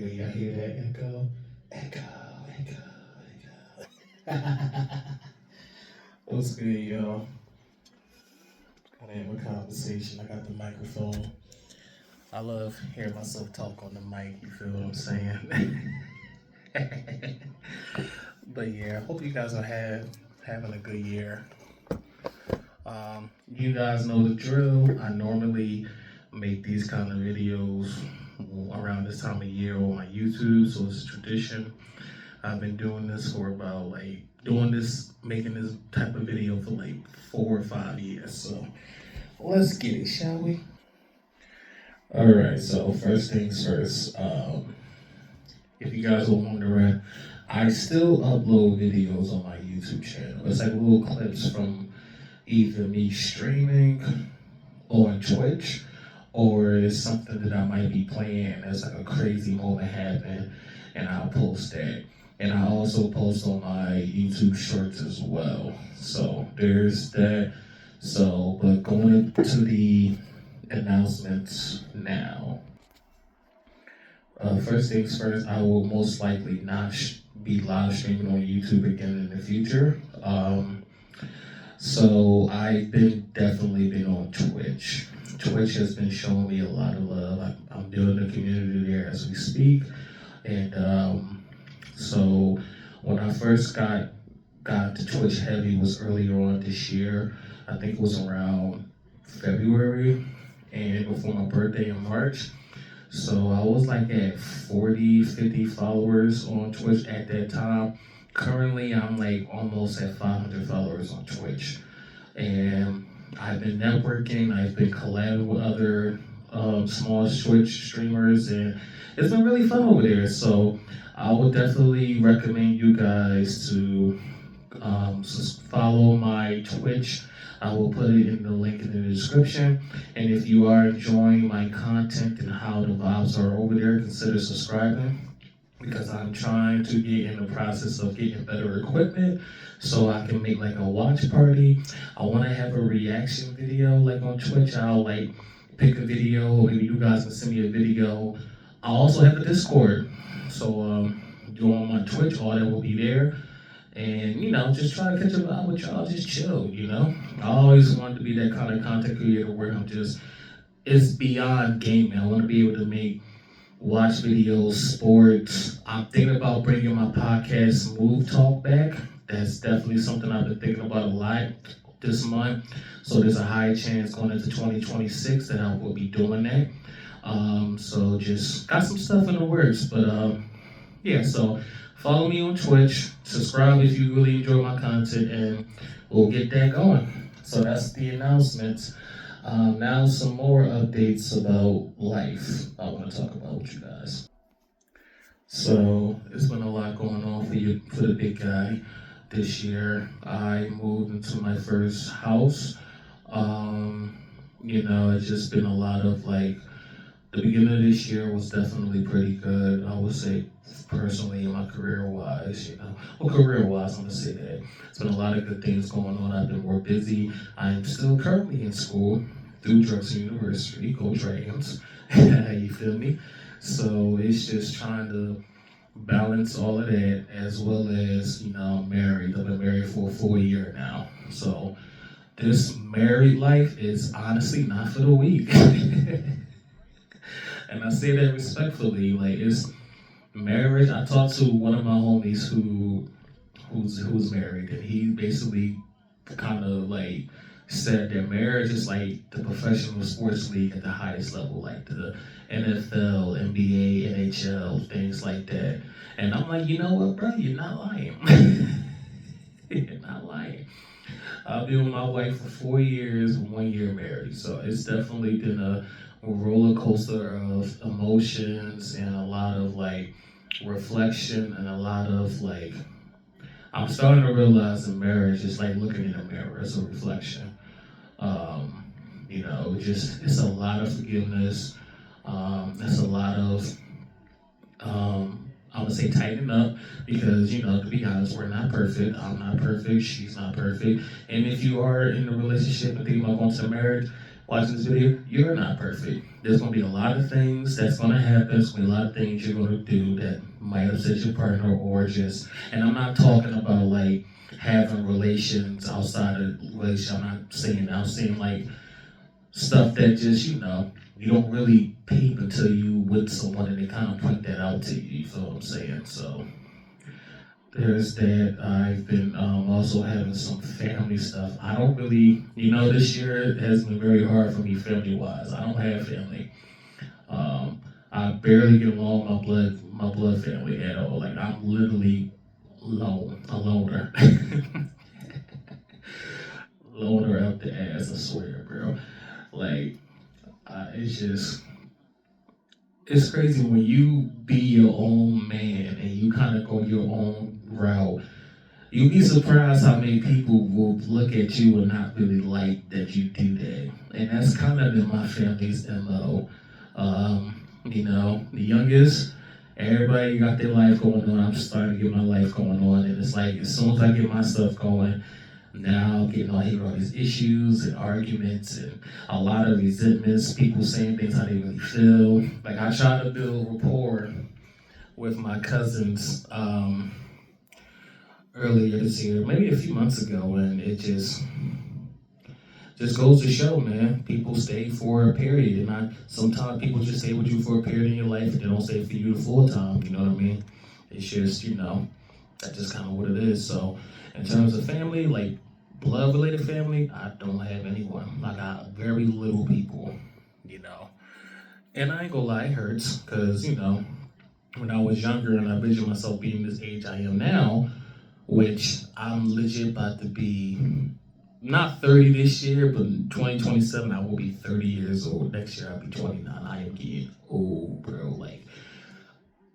Yeah, y'all hear that echo? Echo, echo. What's good, y'all? Gotta have a conversation. I got the microphone. I love hearing myself talk on the mic. You feel what I'm saying? But yeah, I hope you guys are having a good year. You guys know the drill. I normally make these kind of videos around this time of year on my YouTube, so it's a tradition. I've been doing this for about making this type of video for like 4 or 5 years. So let's get it, shall we? All right. So first things first. If you guys are wondering, I still upload videos on my YouTube channel. It's like little clips from either me streaming on Twitch, or it's something that I might be playing as like a crazy moment happen, and I'll post that. And I also post on my YouTube shorts as well. So there's that. So, but going into the announcements now. First things first, I will most likely not be live streaming on YouTube again in the future. So I've definitely been on Twitch. Twitch has been showing me a lot of love. I'm building a community there as we speak. And so when I first got to Twitch heavy was earlier on this year. I think it was around February and before my birthday in March. So I was like at 40, 50 followers on Twitch at that time. Currently, I'm like almost at 500 followers on Twitch. And I've been networking, I've been collabing with other small Twitch streamers, and it's been really fun over there. So I would definitely recommend you guys to follow my Twitch. I will put it in the link in the description. And if you are enjoying my content and how the vibes are over there, consider subscribing, because I'm trying to get in the process of getting better equipment so I can make like a watch party. I want to have a reaction video like on Twitch. I'll like pick a video, or maybe you guys can send me a video. I'll also have a Discord. So you on my Twitch, all that will be there. And, just try to catch a vibe with y'all, just chill, I always wanted to be that kind of content creator where it's beyond gaming. I want to be able to make watch videos, sports. I'm thinking about bringing my podcast, Smooth Talk, back. That's definitely something I've been thinking about a lot this month. So there's a high chance going into 2026 that I will be doing that. So just got some stuff in the works, but yeah, so follow me on Twitch, subscribe if you really enjoy my content, and we'll get that going. So that's the announcements. Now some more updates about life I want to talk about with you guys. So it's been a lot going on for the big guy this year. I moved into my first house. It's just been a lot of like, the beginning of this year was definitely pretty good. I would say personally in my career-wise, career-wise, I'm gonna say that. It's been a lot of good things going on. I've been more busy. I'm still currently in school through Drexel University, go Dragons, you feel me? So it's just trying to balance all of that, as well as, I'm married. I've been married for a full year now. So this married life is honestly not for the weak. And I say that respectfully, like it's marriage. I talked to one of my homies who's married, and he basically kind of like said that marriage is like the professional sports league at the highest level, like the NFL, NBA, NHL, things like that. And I'm like, you know what, bro? You're not lying. You're not lying. I've been with my wife for 4 years, 1 year married. So it's definitely been a roller coaster of emotions and a lot of like reflection and a lot of like, I'm starting to realize in marriage it's like looking in a mirror, it's a reflection. It's a lot of forgiveness. It's a lot of I would say tighten up, because to be honest, we're not perfect. I'm not perfect, she's not perfect. And if you are in a relationship and thinking about going to marriage, watching this video, you're not perfect. There's gonna be a lot of things that's gonna happen. There's gonna be a lot of things you're gonna do that might upset your partner or just. And I'm not talking about like having relations outside of relationship. I'm not saying that. I'm saying like stuff that just you don't really peep until you with someone and they kind of point that out to you. You feel what I'm saying? So there's that. I've been also having some family stuff. I don't really, this year has been very hard for me family wise. I don't have family. I barely get along with my blood family at all. Like I'm literally a loner. Loner up the ass, I swear, bro. Like, it's just, it's crazy when you be your own man and you kind of go your own route. You'd be surprised how many people will look at you and not really like that you do that. And that's kind of been my family's MO. The youngest, everybody got their life going on. I'm starting to get my life going on. And it's like, as soon as I get my stuff going, now getting all hear all these issues and arguments and a lot of resentments, people saying things how they really feel. Like I try to build rapport with my cousins earlier this year, maybe a few months ago, and it just goes to show, man, people stay for a period, and sometimes people just stay with you for a period in your life, and they don't stay for you the full time. You know what I mean? It's just that's just kind of what it is. So, in terms of family, like blood related family, I don't have anyone. I got very little people, and I ain't gonna lie, it hurts because when I was younger and I envisioned myself being this age I am now, which I'm legit about to be not 30 this year, but in 2027 I will be 30 years old. Next year I'll be 29. I am getting old, bro. Like,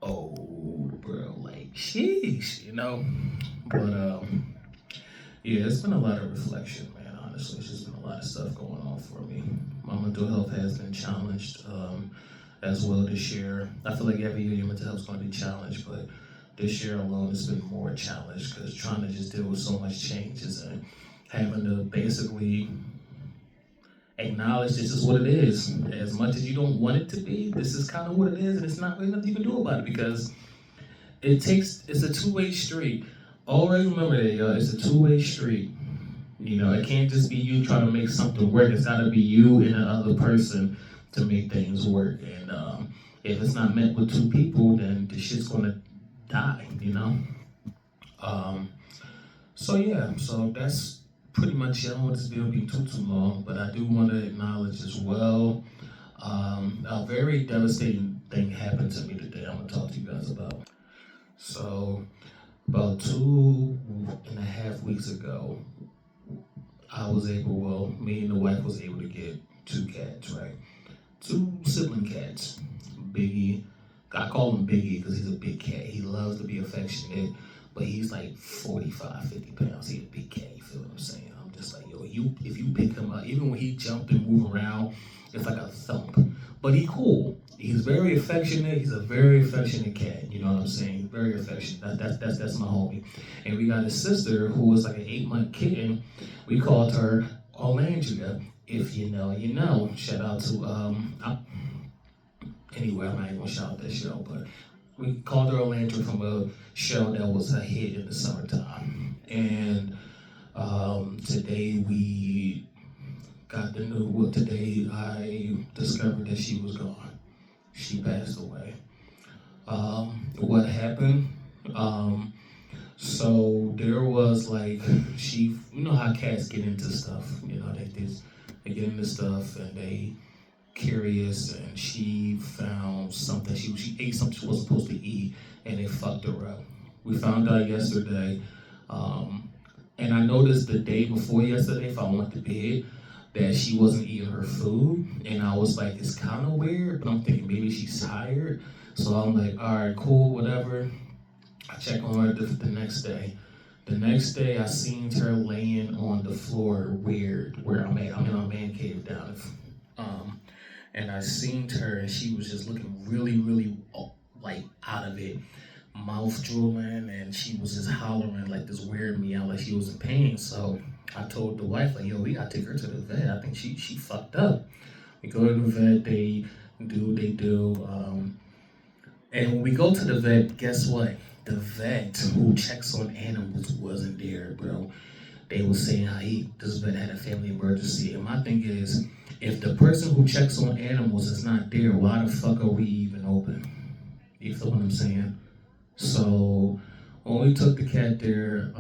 old, bro. Like, sheesh, But, yeah, it's been a lot of reflection, man, honestly. It's just been a lot of stuff going on for me. My mental health has been challenged as well this year. I feel like every year your mental health is going to be challenged, but this year alone has been more challenged because trying to just deal with so much changes and having to basically acknowledge this is what it is. As much as you don't want it to be, this is kind of what it is, and it's not really nothing you can do about it because it's a two-way street. Always remember that, y'all. It's a two-way street. It can't just be you trying to make something work. It's got to be you and the other person to make things work. And if it's not meant with two people, then the shit's gonna die. So that's pretty much it. I don't want this video to be too long, but I do want to acknowledge as well a very devastating thing happened to me today. I'm gonna talk to you guys about. So about 2.5 weeks ago, me and the wife was able to get 2 cats, right? 2 sibling cats. Biggie, I call him Biggie because he's a big cat. He loves to be affectionate, but he's like 45, 50 pounds. He's a big cat, you feel what I'm saying? I'm just like, yo, if you pick him up, even when he jumped and move around, it's like a thump. But he cool. He's very affectionate. He's a very affectionate cat. You know what I'm saying? Very affectionate. That's my homie. And we got a sister who was like an 8-month kitten. We called her Olandria. If you know, you know. Shout out to anyway, I'm not even gonna shout out that show, but we called her Olandria from a show that was a hit in the summertime. And today we got the news. Well, today I discovered that she was gone. She passed away. What happened? So there was like you know how cats get into stuff. They get into stuff and they curious, and she found something. She ate something she wasn't supposed to eat, and it fucked her up. We found out yesterday, and I noticed the day before yesterday, if I went to bed, that she wasn't eating her food, and I was like, it's kind of weird, but I'm thinking maybe she's tired. So I'm like, all right, cool, whatever. I check on her the next day. The next day, I seen her laying on the floor weird, where I'm at. I'm in my man cave down. And I seen her, and she was just looking really, really like out of it, mouth drooling, and she was just hollering like this weird meow, like she was in pain. So I told the wife, like, yo, we gotta take her to the vet. I think she fucked up. We go to the vet, they do what they do. And when we go to the vet, guess what? The vet who checks on animals wasn't there, bro. They were saying how this vet had a family emergency. And my thing is, if the person who checks on animals is not there, why the fuck are we even open? You feel what I'm saying? So when we took the cat there,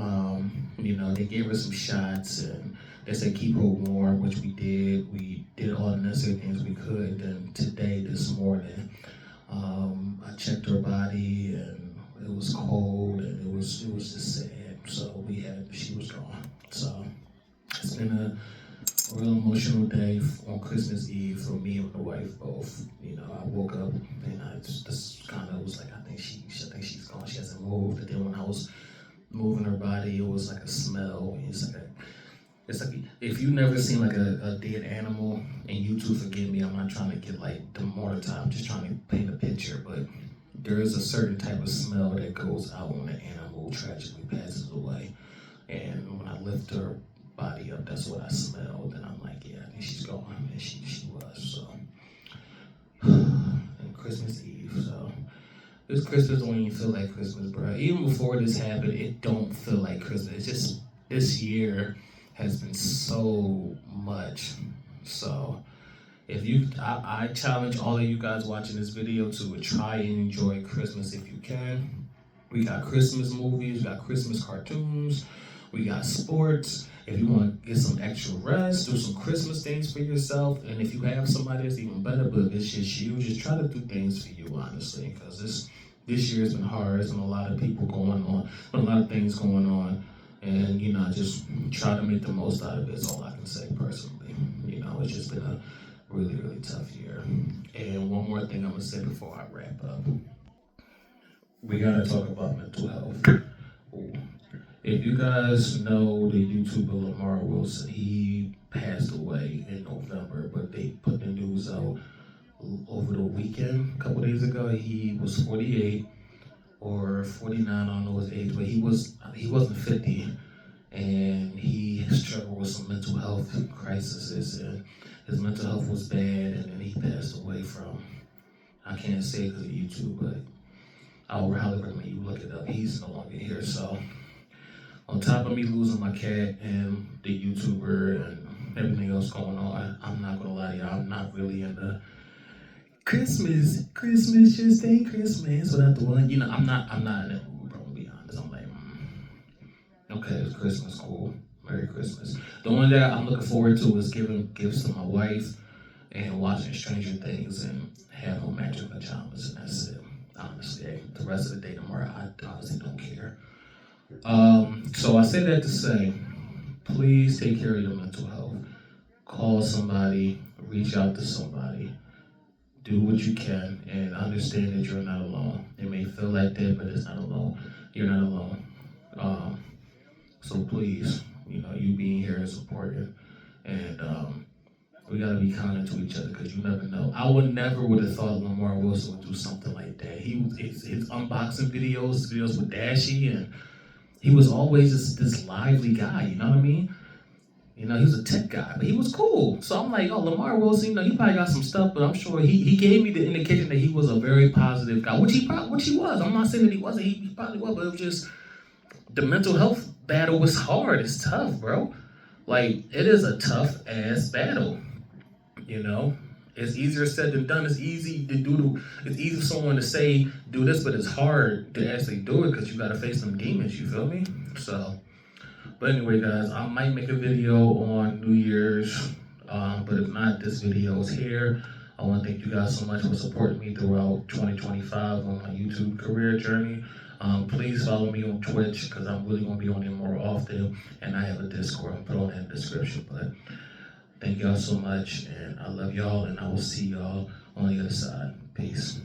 they gave her some shots and they said keep her warm, which we did. We did all the necessary things we could. Then today, this morning, I checked her body and it was cold and it was just sad. So she was gone. So it's been a real emotional day on Christmas Eve for me and my wife both. I woke up and I just kind of was like, I think she's gone. She hasn't moved. And then when I was moving her body, it was like a smell. It's like if you've never seen like a dead animal, and you too forgive me, I'm not trying to get like the more time, I'm just trying to paint a picture, but there is a certain type of smell that goes out when an animal tragically passes away. And when I lift her body up, that's what I smelled, and I'm like, yeah, I think she's gone, and she was, so. And Christmas Eve, so. This Christmas don't even feel like Christmas, bro. Even before this happened, it don't feel like Christmas. It's just, this year has been so much. So, I challenge all of you guys watching this video to try and enjoy Christmas if you can. We got Christmas movies, we got Christmas cartoons, we got sports. If you want to get some extra rest, do some Christmas things for yourself. And if you have somebody that's even better, but it's just you, just try to do things for you, honestly. Because this year has been hard. There's been a lot of people going on, a lot of things going on. And, just try to make the most out of it is all I can say personally. It's just been a really, really tough year. And one more thing I'm going to say before I wrap up. We got to talk about mental health. If you guys know the YouTuber Lamar Wilson, he passed away in November, but they put the news out over the weekend, a couple days ago. He was 48 or 49, I don't know his age, but he wasn't 50, and he struggled with some mental health crises, and his mental health was bad, and then he passed away from, I can't say it because of YouTube, but I would highly recommend you look it up. He's no longer here, so. On top of me losing my cat and the YouTuber and everything else going on, I'm not gonna lie to y'all, I'm not really into Christmas just ain't Christmas without the one. I'm not in that mood, bro, to be honest. I'm like, okay, it's Christmas, cool. Merry Christmas. The only thing I'm looking forward to is giving gifts to my wife and watching Stranger Things and have her matching pajamas, and that's it. Honestly, the rest of the day tomorrow, I honestly don't care. So I say that to say, please take care of your mental health. Call somebody, reach out to somebody, do what you can, and understand that you're not alone. It may feel like that, but it's not alone. You're not alone. So please, you being here is important, and we gotta be kind to each other because you never know. I would have thought Lamar Wilson would do something like that. His unboxing videos with Dashy, and he was always this lively guy, you know what I mean? He was a tech guy, but he was cool. So I'm like, oh, Lamar Wilson, he probably got some stuff, but I'm sure he gave me the indication that he was a very positive guy, which he was. I'm not saying that he wasn't, he probably was, but it was just, the mental health battle was hard. It's tough, bro. Like, it is a tough ass battle, It's easier said than done. It's easy for someone to say, do this, but it's hard to actually do it because you gotta face them demons, you feel me? So, but anyway, guys, I might make a video on New Year's, but if not, this video is here. I want to thank you guys so much for supporting me throughout 2025 on my YouTube career journey. Please follow me on Twitch because I'm really going to be on there more often, and I have a Discord. I'll put on that in the description. But thank y'all so much, and I love y'all, and I will see y'all on the other side. Peace.